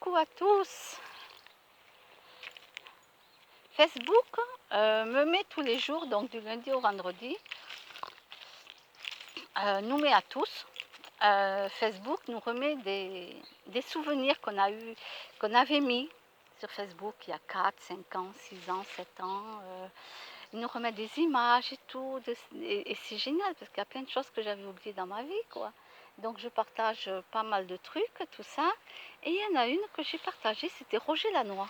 Coucou à tous. Facebook me met tous les jours, donc du lundi au vendredi, nous met à tous. Facebook nous remet des souvenirs qu'on avait mis sur Facebook il y a 4, 5 ans, 6 ans, 7 ans. Il nous remet des images et tout. Et c'est génial parce qu'il y a plein de choses que j'avais oubliées dans ma vie, quoi. Donc je partage pas mal de trucs, tout ça. Et il y en a une que j'ai partagée, c'était Roger Lanois.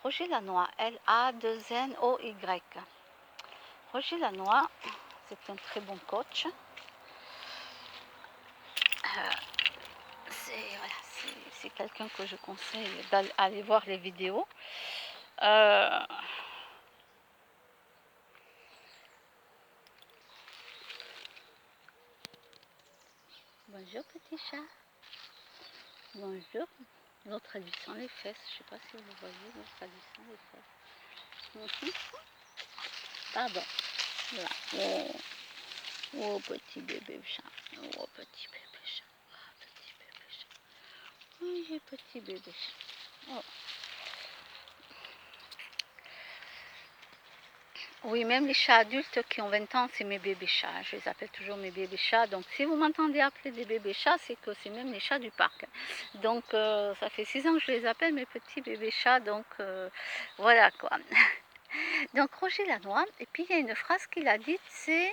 Roger Lanois, L-A-2-N-O-Y. Roger Lanois, c'est un très bon coach. C'est quelqu'un que je conseille d'aller voir les vidéos. Bonjour petit chat. Bonjour. L'autre a lui sent les fesses. Je ne sais pas si vous voyez, l'autre a lui sent les fesses. Pardon. Là. Oh. Oh petit bébé chat. Oh petit bébé chat. Oh petit bébé chat. Oui, petit bébé chat. Oh. Oui, même les chats adultes qui ont 20 ans, c'est mes bébés chats. Je les appelle toujours mes bébés chats. Donc, si vous m'entendez appeler des bébés chats, c'est que c'est même les chats du parc. Donc, ça fait 6 ans que je les appelle mes petits bébés chats. Donc, voilà quoi. Donc, Roger Lanois. Et puis, il y a une phrase qu'il a dite, c'est...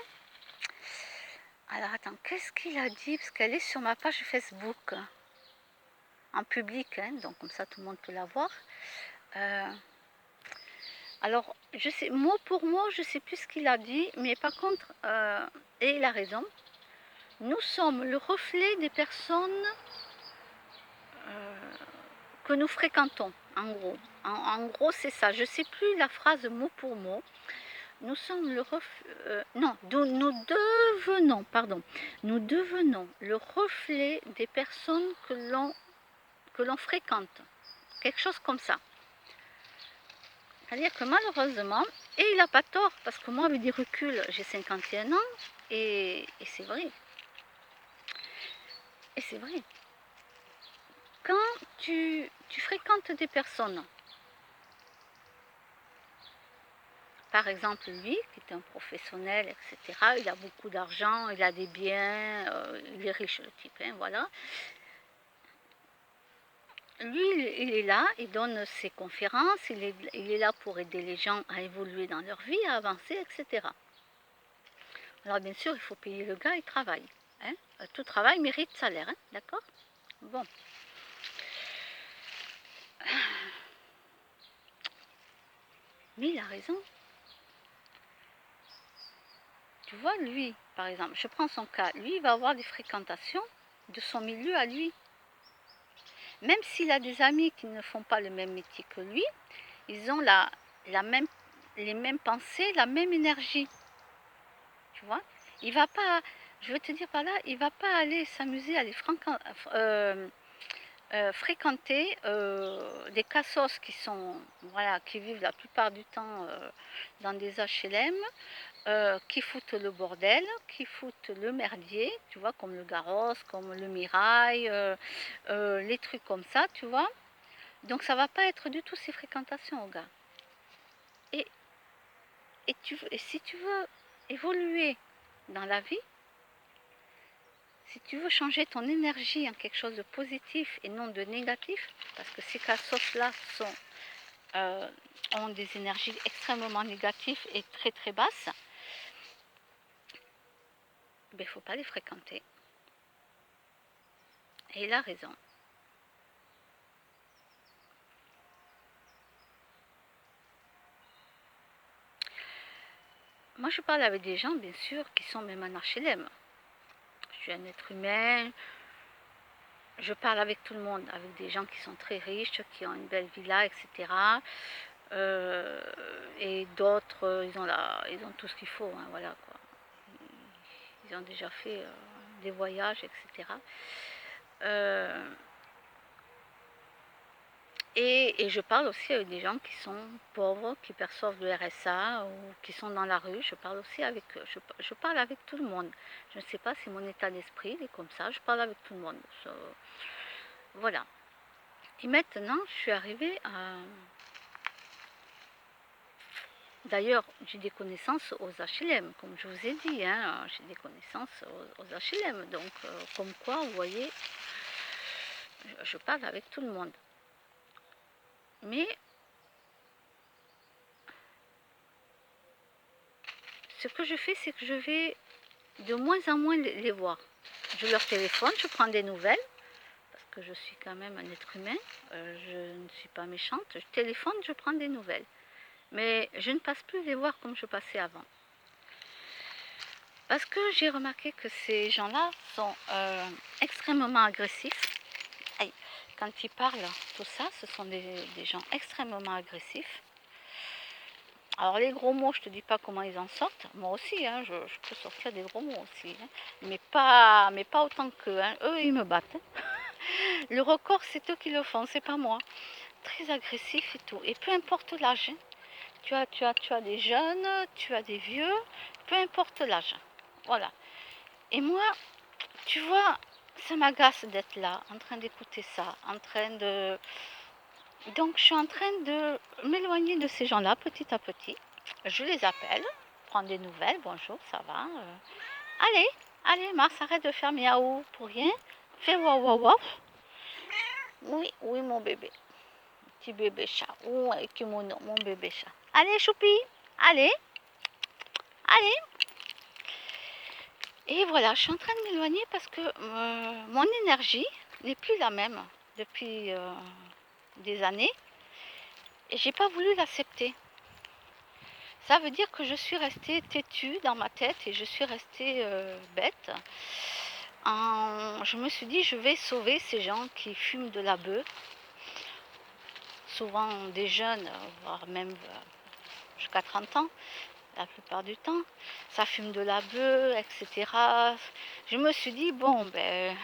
Alors, attends, qu'est-ce qu'il a dit? Parce qu'elle est sur ma page Facebook. En public, hein, donc comme ça, tout le monde peut la voir. Alors, je sais, mot pour mot, je ne sais plus ce qu'il a dit, mais par contre, et il a raison, nous sommes le reflet des personnes que nous fréquentons, en gros. En gros, c'est ça. Je ne sais plus la phrase mot pour mot. Nous sommes le reflet... non, nous devenons le reflet des personnes que l'on fréquente. Quelque chose comme ça. C'est-à-dire que malheureusement, et il n'a pas tort, parce que moi avec du recul, j'ai 51 ans, et c'est vrai. Et c'est vrai. Quand tu fréquentes des personnes, par exemple lui, qui est un professionnel, etc., il a beaucoup d'argent, il a des biens, il est riche le type, hein, voilà. Lui, il est là, il donne ses conférences, il est là pour aider les gens à évoluer dans leur vie, à avancer, etc. Alors bien sûr, il faut payer le gars, il travaille. Hein. Tout travail mérite salaire, hein, d'accord? Bon. Mais il a raison. Tu vois, lui, par exemple, je prends son cas, lui, il va avoir des fréquentations de son milieu à lui. Même s'il a des amis qui ne font pas le même métier que lui, ils ont les mêmes pensées, la même énergie. Tu vois? Il va pas, je veux te dire par là, il va pas aller s'amuser à les fréquenter des cassos qui sont, voilà, qui vivent la plupart du temps dans des HLM, qui foutent le bordel, qui foutent le merdier, tu vois, comme le Garros, comme le Mirail, les trucs comme ça, tu vois. Donc ça va pas être du tout ses fréquentations au gars. Et, et si tu veux évoluer dans la vie, si tu veux changer ton énergie en quelque chose de positif et non de négatif, parce que ces cassos-là ont des énergies extrêmement négatives et très très basses, il ne faut pas les fréquenter. Et il a raison. Moi, je parle avec des gens, bien sûr, qui sont même en HLM. Je suis un être humain. Je parle avec tout le monde, avec des gens qui sont très riches, qui ont une belle villa, etc. Et d'autres, ils ont tout ce qu'il faut, hein, voilà quoi. Ils ont déjà fait des voyages, etc. Et je parle aussi avec des gens qui sont pauvres, qui perçoivent le RSA ou qui sont dans la rue. Je parle aussi avec eux. Je parle avec tout le monde. Je ne sais pas si mon état d'esprit est comme ça. Je parle avec tout le monde. Voilà. Et maintenant, je suis arrivée à... D'ailleurs, j'ai des connaissances aux HLM, comme je vous ai dit, hein, j'ai des connaissances aux HLM. Donc, comme quoi, vous voyez, je parle avec tout le monde. Mais ce que je fais, c'est que je vais de moins en moins les voir. Je leur téléphone, je prends des nouvelles, parce que je suis quand même un être humain, je ne suis pas méchante, je téléphone, je prends des nouvelles. Mais je ne passe plus les voir comme je passais avant. Parce que j'ai remarqué que ces gens-là sont extrêmement agressifs. Aïe, quand ils parlent, tout ça, ce sont des gens extrêmement agressifs. Alors les gros mots, je te dis pas comment ils en sortent. Moi aussi, hein, je peux sortir des gros mots aussi. Hein. Mais pas autant qu'eux. Hein. Eux, ils me battent. Hein. Le record, c'est eux qui le font, c'est pas moi. Très agressif et tout. Et peu importe l'âge. Hein. Tu as des jeunes, tu as des vieux, peu importe l'âge. Voilà. Et moi, tu vois, ça m'agace d'être là, en train d'écouter ça, en train de... Donc, je suis en train de m'éloigner de ces gens-là petit à petit. Je les appelle, prendre des nouvelles. Bonjour, ça va Allez, allez, Mars, arrête de faire miaou pour rien. Fais waouh waouh waouh. Oui, oui, mon bébé. Petit bébé chat. Oui, kimono, mon bébé chat. Allez, choupi, allez, allez. Et voilà, je suis en train de m'éloigner parce que mon énergie n'est plus la même depuis des années. Et j'ai pas voulu l'accepter. Ça veut dire que je suis restée têtue dans ma tête et je suis restée bête. Je me suis dit, je vais sauver ces gens qui fument de la beuh. Souvent des jeunes, voire même jusqu'à 30 ans, la plupart du temps. Ça fume de la beuh, etc. Je me suis dit, bon, ben,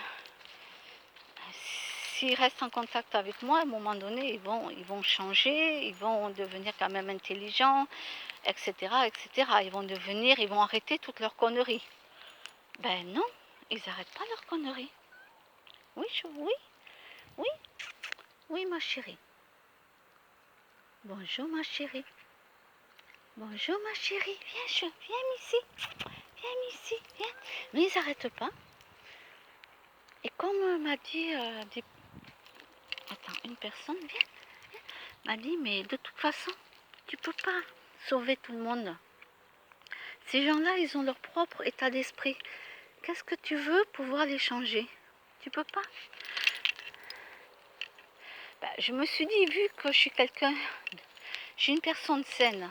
s'ils restent en contact avec moi, à un moment donné, ils vont changer, ils vont devenir quand même intelligents, etc., etc. Ils vont arrêter toutes leurs conneries. Ben non, ils n'arrêtent pas leurs conneries. Oui, oui, oui, oui, ma chérie. Bonjour, ma chérie. Bonjour, ma chérie. Viens ici. Viens ici, viens. Mais ils n'arrêtent pas. Et comme m'a dit, attends, une personne, viens, m'a dit, mais de toute façon, tu peux pas sauver tout le monde. Ces gens-là, ils ont leur propre état d'esprit. Qu'est-ce que tu veux pouvoir les changer? Tu peux pas. Ben, je me suis dit, vu que je suis je suis une personne saine,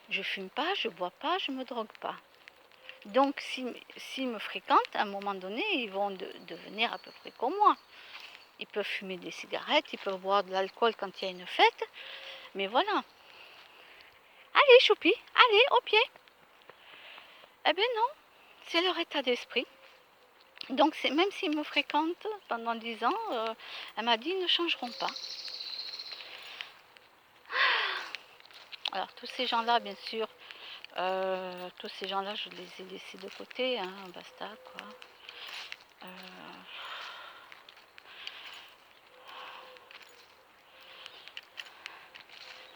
je fume pas, je bois pas, je me drogue pas. Donc, s'ils me fréquentent, à un moment donné, ils vont devenir à peu près comme moi. Ils peuvent fumer des cigarettes, ils peuvent boire de l'alcool quand il y a une fête, mais voilà. Allez, choupi, allez, au pied. Eh bien non, c'est leur état d'esprit. Donc, même s'ils me fréquentent pendant 10 ans, elle m'a dit, ils ne changeront pas. Alors, tous ces gens-là, bien sûr, tous ces gens-là, je les ai laissés de côté, hein, basta, quoi.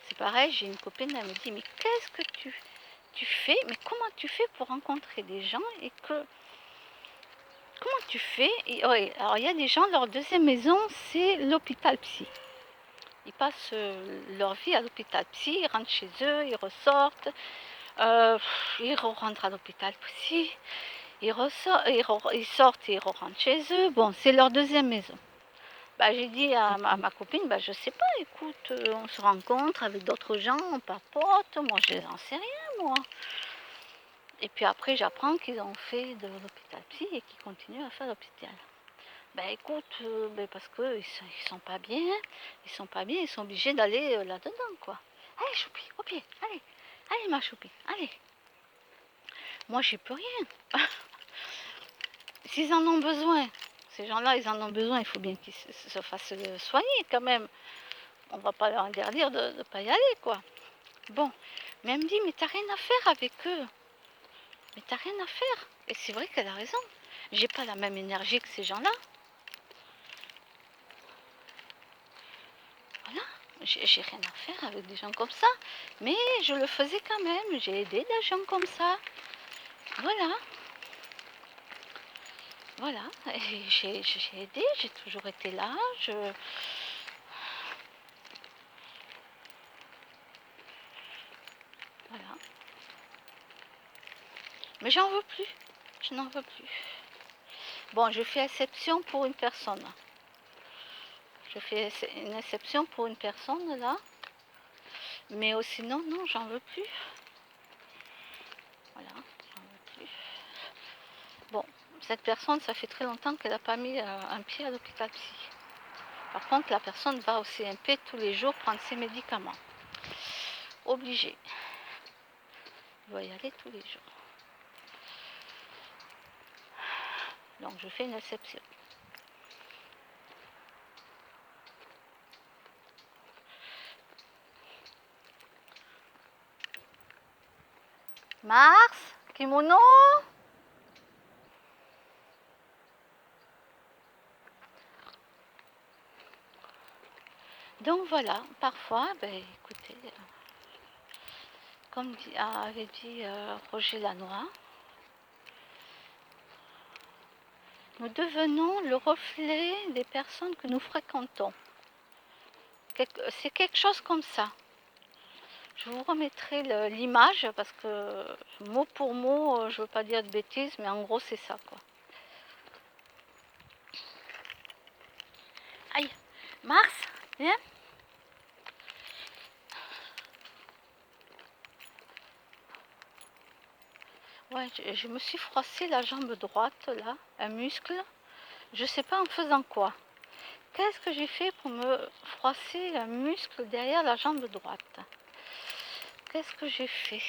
C'est pareil, j'ai une copine, elle me dit, mais qu'est-ce que tu fais? Mais comment tu fais pour rencontrer des gens et que... Comment tu fais? Oui, alors il y a des gens, leur deuxième maison, c'est l'hôpital psy. Ils passent leur vie à l'hôpital psy, ils rentrent chez eux, ils ressortent, ils rentrent à l'hôpital psy, ils sortent et ils rentrent chez eux. Bon, c'est leur deuxième maison. Bah, j'ai dit à ma copine, bah, je sais pas, écoute, on se rencontre avec d'autres gens, on papote, moi je n'en sais rien, moi. Et puis après, j'apprends qu'ils ont fait de l'hôpital psy et qu'ils continuent à faire l'hôpital. Ben écoute, parce qu'ils sont pas bien, ils sont obligés d'aller là-dedans, quoi. Allez, choupi, au pied, allez, allez ma choupi, allez. Moi, j'y peux rien. S'ils en ont besoin, ces gens-là, ils en ont besoin, il faut bien qu'ils se fassent soigner quand même. On va pas leur interdire de ne pas y aller, quoi. Bon, mais elle me dit, mais t'as rien à faire avec eux. Mais t'as rien à faire. Et c'est vrai qu'elle a raison. J'ai pas la même énergie que ces gens-là. j'ai rien à faire avec des gens comme ça. Mais je le faisais quand même. J'ai aidé des gens comme ça. Voilà. Voilà. Et j'ai aidé, j'ai toujours été là. Voilà. Mais j'en veux plus. Je n'en veux plus. Bon, je fais exception pour une personne. Je fais une exception pour une personne là. Mais sinon, non, j'en veux plus. Voilà, j'en veux plus. Bon, cette personne, ça fait très longtemps qu'elle n'a pas mis un pied à l'hôpital psy. Par contre, la personne va au CMP tous les jours prendre ses médicaments. Obligée. Elle doit y aller tous les jours. Donc, je fais une exception. Mars, kimono. Donc voilà, parfois, ben écoutez, comme avait dit Roger Lanois, nous devenons le reflet des personnes que nous fréquentons. C'est quelque chose comme ça. Je vous remettrai l'image parce que mot pour mot, je ne veux pas dire de bêtises, mais en gros c'est ça quoi. Aïe, Mars, viens. Ouais, je me suis froissé la jambe droite là, un muscle. Je sais pas en faisant quoi. Qu'est-ce que j'ai fait pour me froisser un muscle derrière la jambe droite? Qu'est-ce que j'ai fait?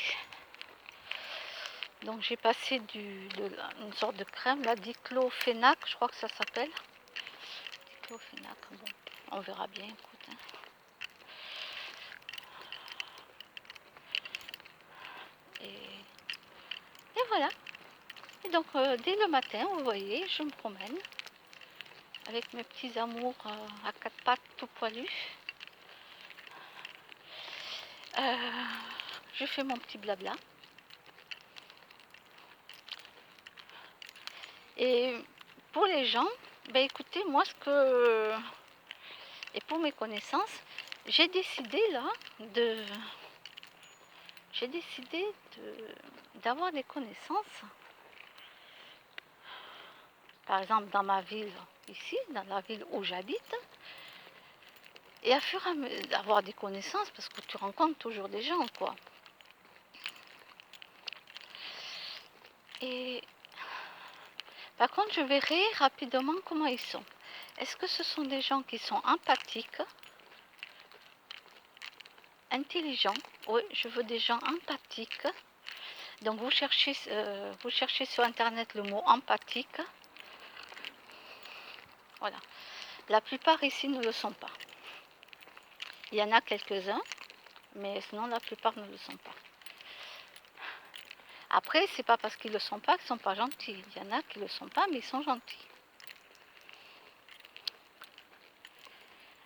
Donc j'ai passé une sorte de crème, là, diclofénac, je crois que ça s'appelle. Diclofénac, bon, on verra bien, écoute. Hein. Et voilà. Et donc dès le matin, vous voyez, je me promène avec mes petits amours à quatre pattes tout poilus. Je fais mon petit blabla. Et pour les gens, ben écoutez, moi et pour mes connaissances, j'ai décidé là d'avoir des connaissances. Par exemple dans ma ville ici, dans la ville où j'habite, et à fur et à mesure d'avoir des connaissances parce que tu rencontres toujours des gens quoi. Et par contre, je verrai rapidement comment ils sont. Est-ce que ce sont des gens qui sont empathiques, intelligents? Oui, je veux des gens empathiques. Donc vous cherchez sur internet le mot empathique. Voilà. La plupart ici ne le sont pas. Il y en a quelques-uns, mais sinon la plupart ne le sont pas. Après, c'est pas parce qu'ils ne le sont pas qu'ils ne sont pas gentils. Il y en a qui ne le sont pas, mais ils sont gentils.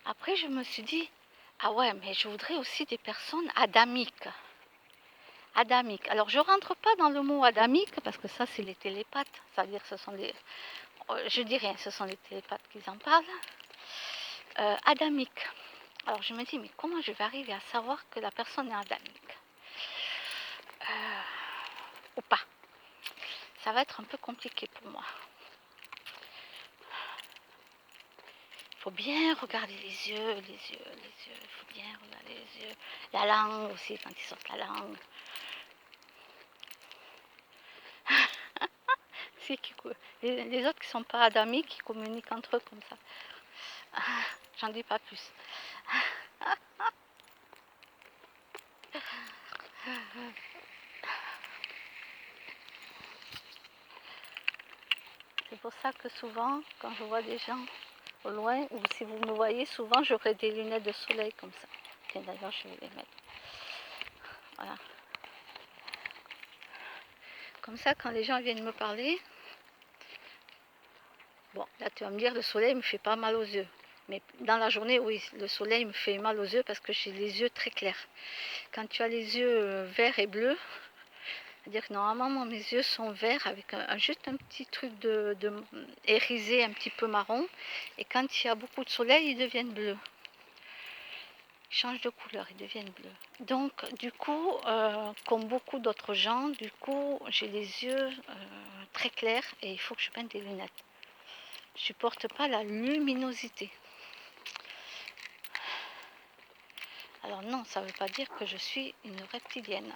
Après, je me suis dit, ah ouais, mais je voudrais aussi des personnes adamiques. Adamiques. Alors, je ne rentre pas dans le mot adamique, parce que ça, c'est les télépathes. C'est-à-dire, ce sont les... Je dis rien, ce sont les télépathes qui en parlent. Adamique. Alors, je me dis, mais comment je vais arriver à savoir que la personne est adamique ou pas? Ça va être un peu compliqué pour moi. Il faut bien regarder les yeux. Il faut bien regarder les yeux. La langue aussi, quand ils sortent la langue. Les autres qui ne sont pas adamiques, qui communiquent entre eux comme ça. J'en dis pas plus. C'est pour ça que souvent, quand je vois des gens au loin, ou si vous me voyez, souvent j'aurai des lunettes de soleil comme ça. Tiens, d'ailleurs, je vais les mettre. Voilà. Comme ça, quand les gens viennent me parler, bon, là tu vas me dire, le soleil me fait pas mal aux yeux. Mais dans la journée, oui, le soleil me fait mal aux yeux parce que j'ai les yeux très clairs. Quand tu as les yeux verts et bleus, c'est-à-dire que normalement mes yeux sont verts avec juste un petit truc de irisé un petit peu marron. Et quand il y a beaucoup de soleil, ils deviennent bleus. Ils changent de couleur, ils deviennent bleus. Donc du coup, comme beaucoup d'autres gens, du coup j'ai les yeux très clairs et il faut que je mette des lunettes. Je supporte pas la luminosité. Alors non, ça ne veut pas dire que je suis une reptilienne.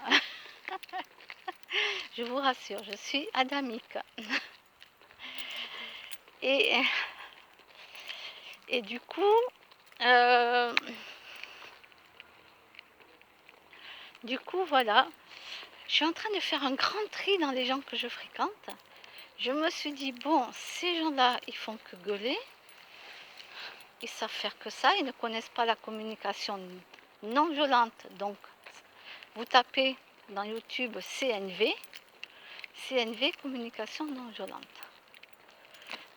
Je vous rassure, je suis adamique. Et, et du coup, euh, voilà, je suis en train de faire un grand tri dans les gens que je fréquente. Je me suis dit, bon, ces gens-là, ils font que gueuler. Ils savent faire que ça, ils ne connaissent pas la communication non violente. Donc, vous tapez dans YouTube CNV, communication non violente.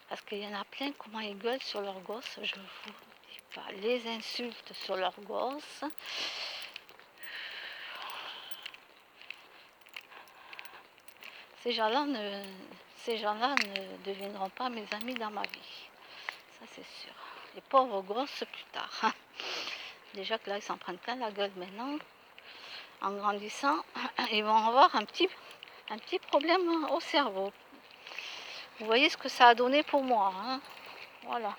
Parce qu'il y en a plein, comment ils gueulent sur leurs gosses, je vous dis pas. Les insultes sur leurs gosses. Ces gens-là ne deviendront pas mes amis dans ma vie. Ça, c'est sûr. Les pauvres gosses, plus tard. Déjà que là, ils s'en prennent plein la gueule maintenant. En grandissant, ils vont avoir un petit problème au cerveau. Vous voyez ce que ça a donné pour moi. Hein, voilà.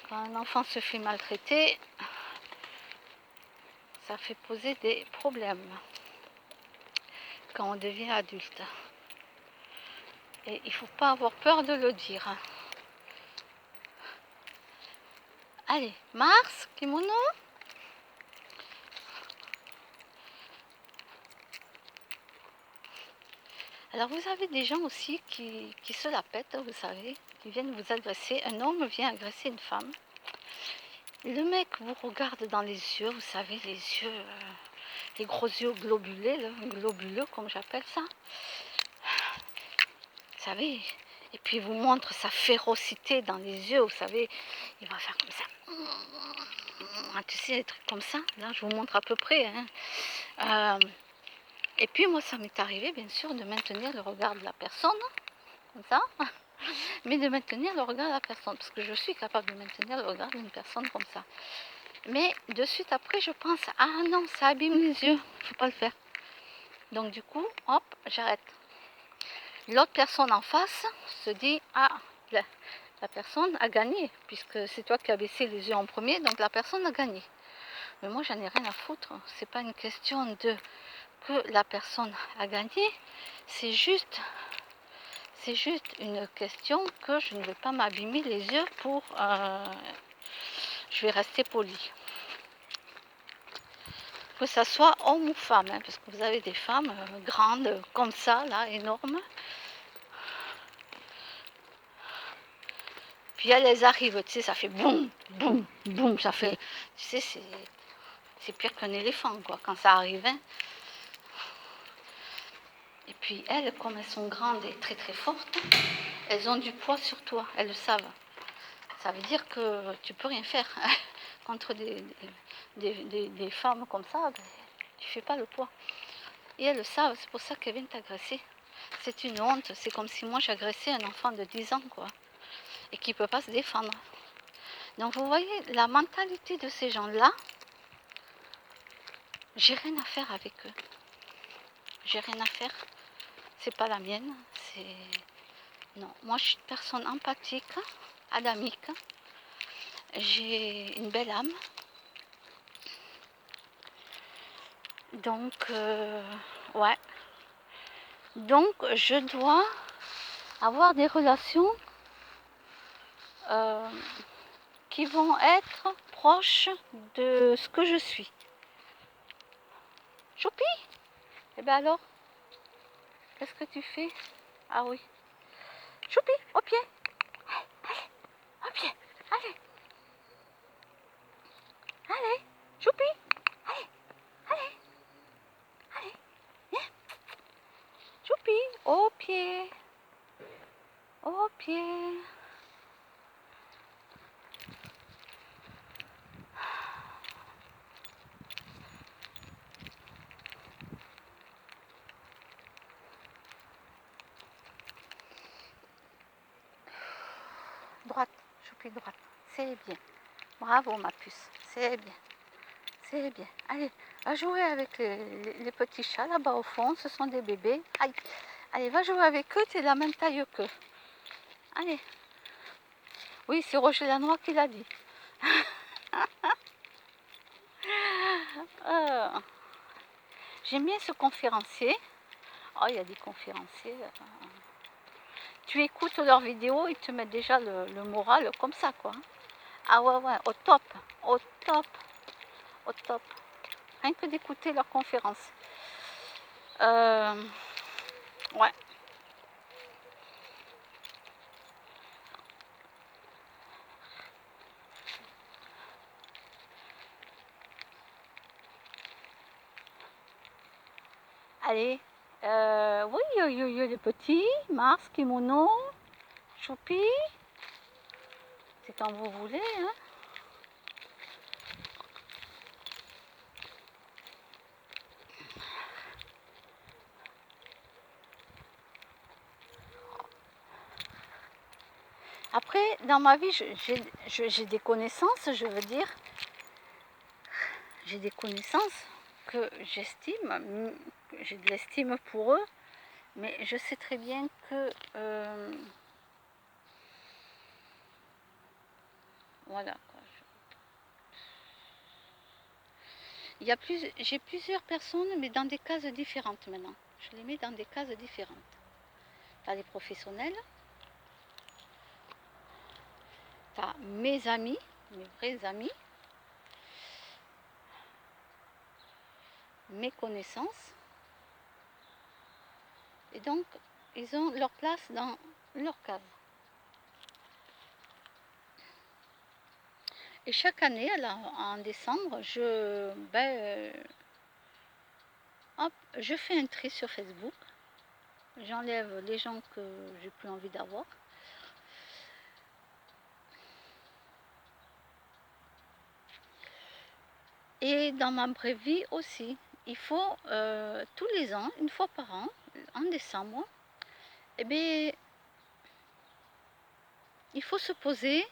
Quand un enfant se fait maltraiter, ça fait poser des problèmes quand on devient adulte. Et il ne faut pas avoir peur de le dire. Allez, Mars, kimono. Alors vous avez des gens aussi qui se la pètent, vous savez, qui viennent vous agresser. Un homme vient agresser une femme. Le mec vous regarde dans les yeux, vous savez, les yeux, les gros yeux globuleux comme j'appelle ça. Vous savez, et puis il vous montre sa férocité dans les yeux, vous savez, il va faire comme ça. Tu sais, des trucs comme ça, là je vous montre à peu près. Hein. Et puis moi ça m'est arrivé bien sûr de maintenir le regard de la personne, comme ça, mais de maintenir le regard de la personne, parce que je suis capable de maintenir le regard d'une personne comme ça. Mais de suite après je pense, ah non, ça abîme les yeux, faut pas le faire. Donc du coup, hop, j'arrête. L'autre personne en face se dit, ah, la personne a gagné, puisque c'est toi qui as baissé les yeux en premier, donc la personne a gagné. Mais moi, j'en ai rien à foutre. C'est pas une question de que la personne a gagné, c'est juste une question que je ne vais pas m'abîmer les yeux pour... je vais rester polie. Que ça soit homme ou femme, hein, parce que vous avez des femmes grandes comme ça, là, énormes. Puis elles arrivent, tu sais, ça fait boum, boum, boum, ça fait... Tu sais, c'est pire qu'un éléphant, quoi, quand ça arrive. Hein. Et puis elles, comme elles sont grandes et très très fortes, elles ont du poids sur toi, elles le savent. Ça veut dire que tu peux rien faire contre des femmes comme ça, tu fais pas le poids. Et elles le savent, c'est pour ça qu'elles viennent t'agresser. C'est une honte, c'est comme si moi j'agressais un enfant de 10 ans, quoi, et qui ne peut pas se défendre. Donc vous voyez, la mentalité de ces gens-là, j'ai rien à faire avec eux. J'ai rien à faire. C'est pas la mienne. Non, moi je suis une personne empathique, adamique. J'ai une belle âme. Donc, ouais. Donc, je dois avoir des relations qui vont être proches de ce que je suis. Choupi? Eh bien alors, qu'est-ce que tu fais? Ah oui. Choupi, au pied. Allez, au pied. Allez. Allez, choupi. Allez, allez, allez. Viens. Choupi, au pied. Au pied. Droite, choupi, droite. C'est bien. Bravo, ma puce. C'est bien. C'est bien. Allez, va jouer avec les petits chats là-bas au fond. Ce sont des bébés. Aïe. Allez, va jouer avec eux. Tu es la même taille qu'eux. Allez. Oui, c'est Roger Lanois qui l'a dit. J'aime bien ce conférencier. Oh, il y a des conférenciers. Tu écoutes leurs vidéos, ils te mettent déjà le moral comme ça, quoi. Ah ouais, ouais, au top, au top, au top. Rien que d'écouter leurs conférences. Ouais. Allez. Oui, les petits. Mars, kimono, choupi. C'est quand vous voulez, hein. Après, dans ma vie, j'ai des connaissances, je veux dire. J'ai des connaissances que j'estime, j'ai de l'estime pour eux, mais je sais très bien que voilà quoi. J'ai plusieurs personnes, mais dans des cases différentes maintenant. Je les mets dans des cases différentes. Tu as les professionnels, tu as mes amis, mes vrais amis, mes connaissances, et donc ils ont leur place dans leur case. Et chaque année, en décembre, je fais un tri sur Facebook. J'enlève les gens que j'ai plus envie d'avoir. Et dans ma vraie vie aussi, il faut tous les ans, une fois par an, en décembre, eh bien, il faut se poser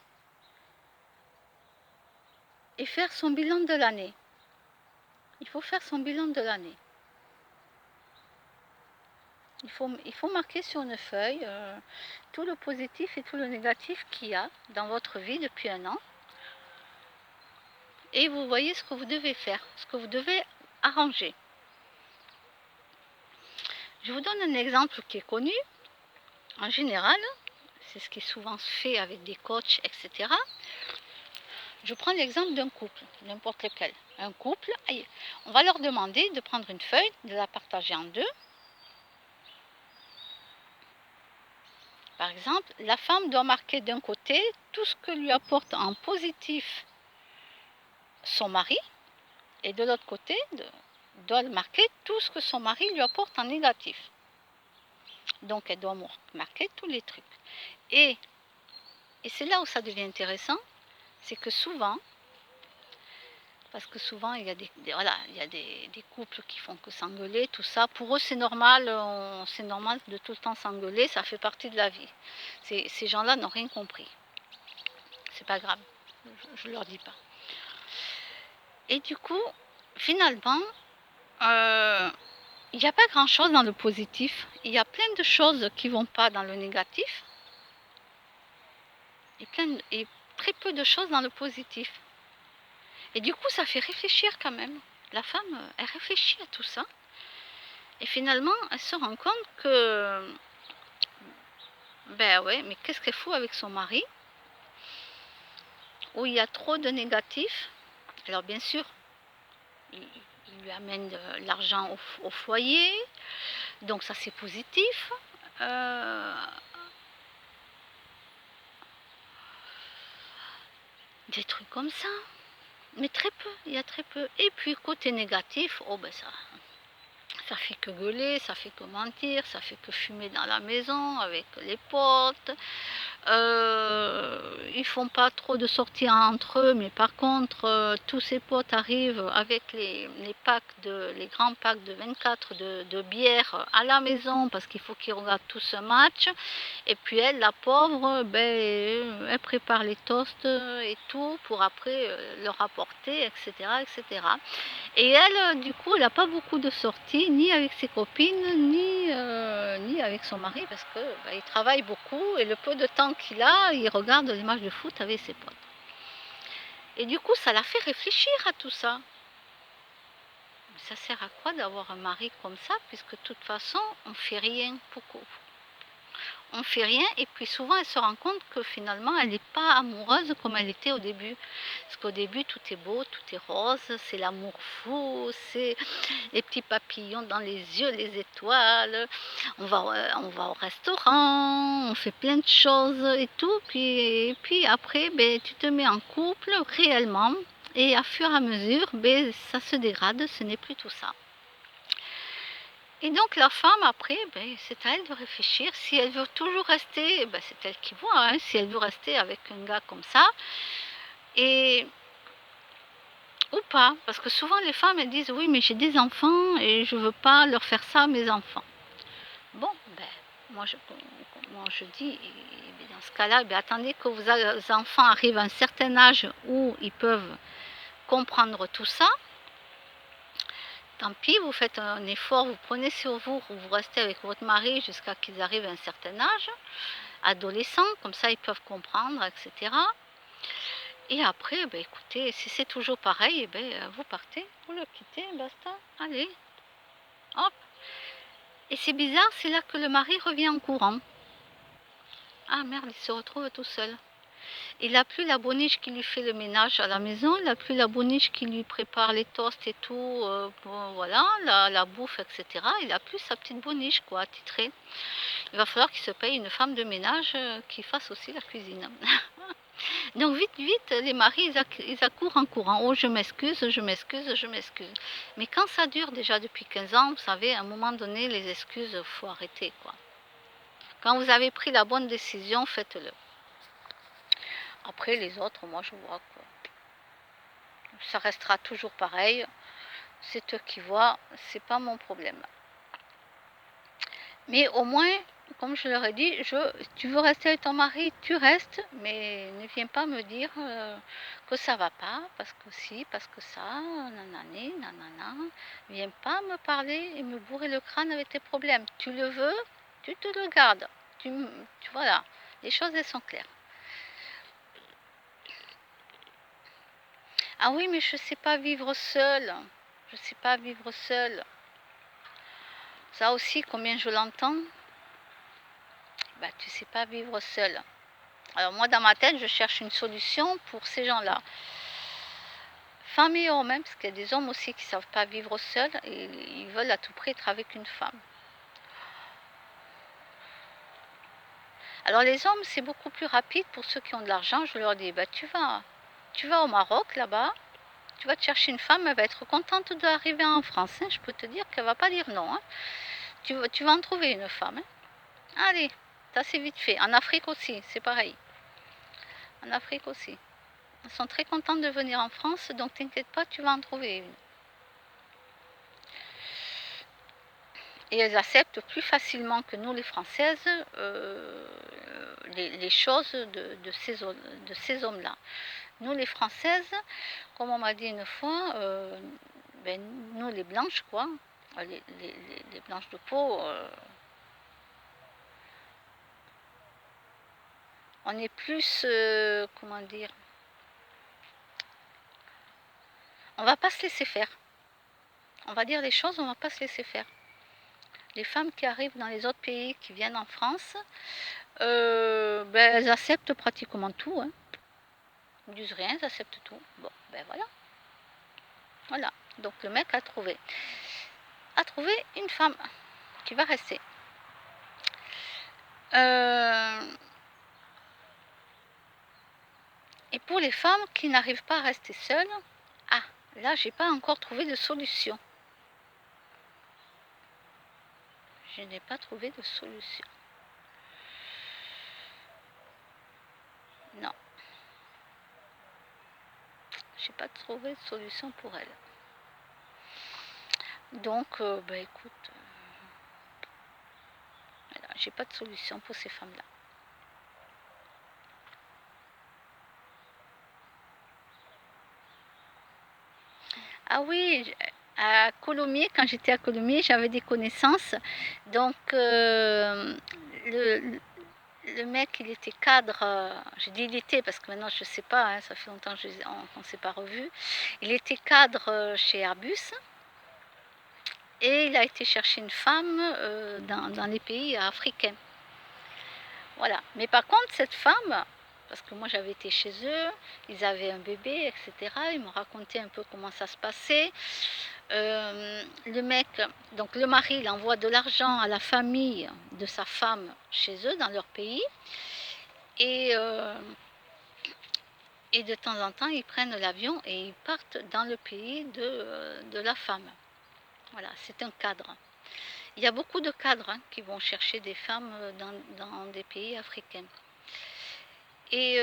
et faire son bilan de l'année. Il faut faire son bilan de l'année. Il faut marquer sur une feuille tout le positif et tout le négatif qu'il y a dans votre vie depuis un an. Et vous voyez ce que vous devez faire, ce que vous devez arranger. Je vous donne un exemple qui est connu. En général, c'est ce qui est souvent fait avec des coachs, etc. Je prends l'exemple d'un couple, n'importe lequel. Un couple, on va leur demander de prendre une feuille, de la partager en deux. Par exemple, la femme doit marquer d'un côté tout ce que lui apporte en positif son mari, et de l'autre côté, doit marquer tout ce que son mari lui apporte en négatif. Donc, elle doit marquer tous les trucs. Et c'est là où ça devient intéressant, c'est que souvent, parce que souvent il y a des couples qui font que s'engueuler, tout ça. Pour eux c'est normal de tout le temps s'engueuler, ça fait partie de la vie. Ces gens-là n'ont rien compris. C'est pas grave, je leur dis pas. Et du coup, finalement, il n'y a pas grand-chose dans le positif. Il y a plein de choses qui vont pas dans le négatif. Et très peu de choses dans le positif. Et du coup, ça fait réfléchir quand même. La femme, elle réfléchit à tout ça. Et finalement, elle se rend compte que, ben ouais, mais qu'est-ce qu'elle fout avec son mari, où il y a trop de négatifs. Alors bien sûr, il lui amène de l'argent au foyer, donc ça c'est positif. Des trucs comme ça. Mais très peu, il y a très peu. Et puis côté négatif, oh ben ça fait que gueuler, ça fait que mentir, ça fait que fumer dans la maison avec les potes. ils font pas trop de sorties entre eux, mais par contre, tous ses potes arrivent avec les grands packs de 24 de bière à la maison parce qu'il faut qu'ils regardent tout ce match. Et puis elle, la pauvre, ben, elle prépare les toasts et tout pour après leur apporter, etc., etc. Et elle, du coup, elle n'a pas beaucoup de sorties, ni avec ses copines, ni avec son mari, parce que bah, il travaille beaucoup et le peu de temps qu'il a, il regarde les matchs de foot avec ses potes. Et du coup, ça l'a fait réfléchir à tout ça. Ça sert à quoi d'avoir un mari comme ça, puisque de toute façon, on ne fait rien beaucoup. On fait rien et puis souvent elle se rend compte que finalement elle n'est pas amoureuse comme elle était au début. Parce qu'au début tout est beau, tout est rose, c'est l'amour fou, c'est les petits papillons dans les yeux, les étoiles, on va au restaurant, on fait plein de choses et tout, puis après ben, tu te mets en couple réellement et à fur et à mesure ben, ça se dégrade, ce n'est plus tout ça. Et donc la femme, après, ben, c'est à elle de réfléchir. Si elle veut toujours rester, ben, c'est elle qui voit, hein, si elle veut rester avec un gars comme ça, et ou pas. Parce que souvent les femmes, elles disent, oui, mais j'ai des enfants et je ne veux pas leur faire ça à mes enfants. Bon, ben, moi je dis, ben, dans ce cas-là, ben, attendez que vos enfants arrivent à un certain âge où ils peuvent comprendre tout ça. Tant pis, vous faites un effort, vous prenez sur vous, vous restez avec votre mari jusqu'à qu'ils arrivent à un certain âge, adolescents, comme ça ils peuvent comprendre, etc. Et après, ben, écoutez, si c'est toujours pareil, eh ben, vous partez, vous le quittez, basta, allez, hop. Et c'est bizarre, c'est là que le mari revient en courant. Ah merde, il se retrouve tout seul. Il n'a plus la boniche qui lui fait le ménage à la maison, il n'a plus la boniche qui lui prépare les toasts et tout, voilà, la bouffe, etc. Il n'a plus sa petite boniche, quoi, attitrée. Il va falloir qu'il se paye une femme de ménage qui fasse aussi la cuisine. Donc vite, vite, les maris, ils accourent en courant. Oh, je m'excuse, je m'excuse, je m'excuse. Mais quand ça dure déjà depuis 15 ans, vous savez, à un moment donné, les excuses, il faut arrêter, quoi. Quand vous avez pris la bonne décision, faites-le. Après, les autres, moi, je vois que ça restera toujours pareil. C'est eux qui voient, c'est pas mon problème. Mais au moins, comme je leur ai dit, tu veux rester avec ton mari, tu restes, mais ne viens pas me dire que ça va pas, parce que si, parce que ça, nanani, nanana. Viens pas me parler et me bourrer le crâne avec tes problèmes. Tu le veux, tu te le gardes. Voilà, les choses elles sont claires. Ah oui, mais je sais pas vivre seule. Je sais pas vivre seule. Ça aussi, combien je l'entends. Bah, tu sais pas vivre seule. Alors moi, dans ma tête, je cherche une solution pour ces gens-là. Femmes et hommes, même, parce qu'il y a des hommes aussi qui ne savent pas vivre seuls et ils veulent à tout prix être avec une femme. Alors les hommes, c'est beaucoup plus rapide pour ceux qui ont de l'argent. Je leur dis, bah, tu vas au Maroc, là-bas, tu vas te chercher une femme, elle va être contente d'arriver en France. Hein. Je peux te dire qu'elle ne va pas dire non. Hein. Tu vas en trouver une femme. Hein. Allez, ça c'est vite fait. En Afrique aussi, c'est pareil. En Afrique aussi. Ils sont très contents de venir en France, donc t'inquiète pas, tu vas en trouver une. Et elles acceptent plus facilement que nous les Françaises les choses de ces hommes-là. Nous les Françaises, comme on m'a dit une fois, ben, nous les blanches quoi, les blanches de peau, on est plus, comment dire, on va pas se laisser faire. On va dire les choses, on va pas se laisser faire. Les femmes qui arrivent dans les autres pays, qui viennent en France, ben, elles acceptent pratiquement tout. Hein. Ils ne disent rien, elles acceptent tout. Bon, ben voilà. Voilà. Donc le mec a trouvé une femme qui va rester. Et pour les femmes qui n'arrivent pas à rester seules, ah, là, j'ai pas encore trouvé de solution. Je n'ai pas trouvé de solution. Non, j'ai pas trouvé de solution pour elle. Donc, bah écoute, voilà, j'ai pas de solution pour ces femmes-là. Ah oui, à Colomiers, quand j'étais à Colomiers, j'avais des connaissances. Donc, le, le mec, il était cadre. Je dis il était parce que maintenant je ne sais pas, hein, ça fait longtemps qu'on ne s'est pas revu. Il était cadre chez Airbus et il a été chercher une femme dans les pays africains. Voilà. Mais par contre, cette femme, parce que moi j'avais été chez eux, ils avaient un bébé, etc. Ils m'ont raconté un peu comment ça se passait. Le mec, donc le mari, il envoie de l'argent à la famille de sa femme chez eux, dans leur pays. Et, euh, et de temps en temps, ils prennent l'avion et ils partent dans le pays de la femme. Voilà, c'est un cadre. Il y a beaucoup de cadres qui vont chercher des femmes dans des pays africains. Et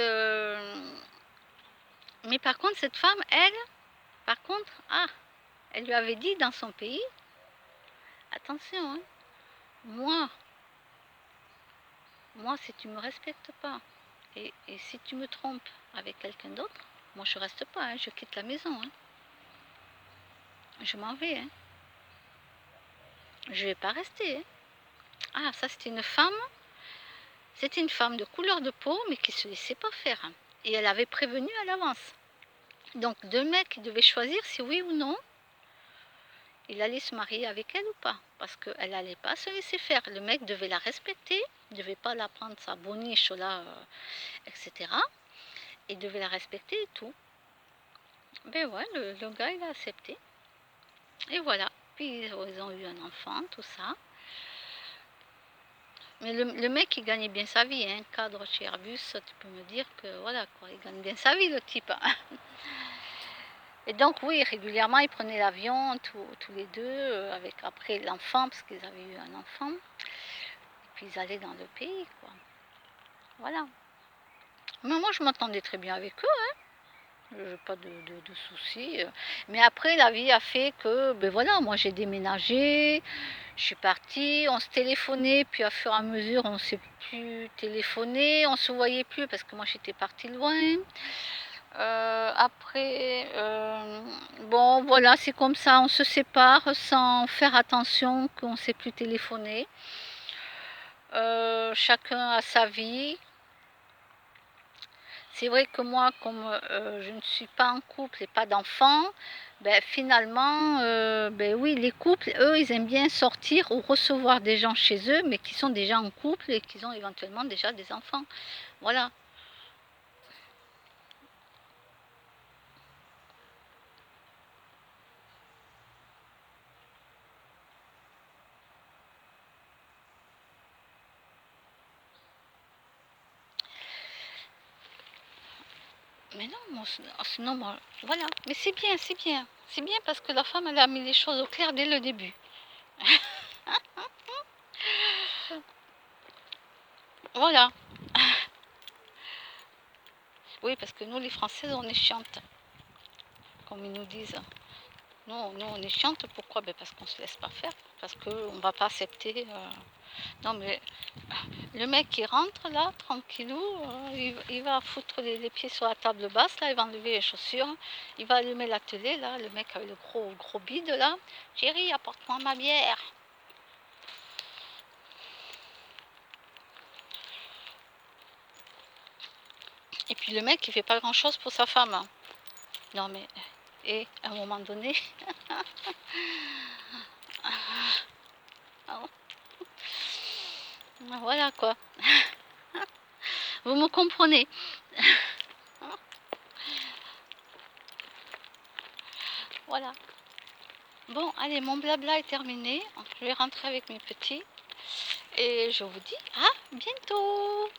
mais par contre, cette femme, elle, par contre, elle lui avait dit dans son pays, attention, hein, moi, si tu me respectes pas, et si tu me trompes avec quelqu'un d'autre, moi je reste pas, hein, je quitte la maison, hein, je m'en vais, hein, je vais pas rester. Hein. Ah, ça c'était une femme de couleur de peau, mais qui se laissait pas faire. Hein. Et elle avait prévenu à l'avance. Donc deux mecs devaient choisir si oui ou non il allait se marier avec elle ou pas. Parce qu'elle n'allait pas se laisser faire. Le mec devait la respecter, ne devait pas la prendre sa boniche là, etc. Il devait la respecter et tout. Ben ouais, le gars il a accepté. Et voilà. Puis ils ont eu un enfant, tout ça. Mais le mec il gagnait bien sa vie, hein. Cadre chez Airbus, tu peux me dire que voilà quoi, il gagne bien sa vie le type. Hein. Et donc oui, régulièrement ils prenaient l'avion tous les deux, avec après l'enfant, parce qu'ils avaient eu un enfant. Et puis ils allaient dans le pays, quoi. Voilà. Mais moi je m'entendais très bien avec eux, hein. Pas de soucis. Mais après, la vie a fait que, ben voilà, moi j'ai déménagé, je suis partie, on se téléphonait, puis à fur et à mesure, on ne s'est plus téléphoné, on se voyait plus parce que moi j'étais partie loin. Après, bon, voilà, c'est comme ça, on se sépare sans faire attention qu'on ne sait plus téléphoner. Chacun a sa vie. C'est vrai que moi, comme je ne suis pas en couple et pas d'enfant, ben, finalement, ben oui, les couples, eux, ils aiment bien sortir ou recevoir des gens chez eux, mais qui sont déjà en couple et qui ont éventuellement déjà des enfants. Voilà. Mais non, sinon, moi, voilà. Mais c'est bien, c'est bien. C'est bien parce que la femme, elle a mis les choses au clair dès le début. Voilà. Oui, parce que nous, les Françaises, on est chiantes, comme ils nous disent. Nous, on est chiante, pourquoi? Ben parce qu'on ne se laisse pas faire, parce qu'on ne va pas accepter. Non, mais le mec qui rentre là, tranquillou, il va foutre les pieds sur la table basse, là, il va enlever les chaussures, il va allumer la télé, là, le mec avec le gros bide là. Chérie, apporte-moi ma bière. Et puis le mec, il fait pas grand chose pour sa femme. Hein. Non, mais, et à un moment donné, voilà quoi. Vous me comprenez. Voilà. Bon, allez, mon blabla est terminé. Je vais rentrer avec mes petits. Et je vous dis à bientôt.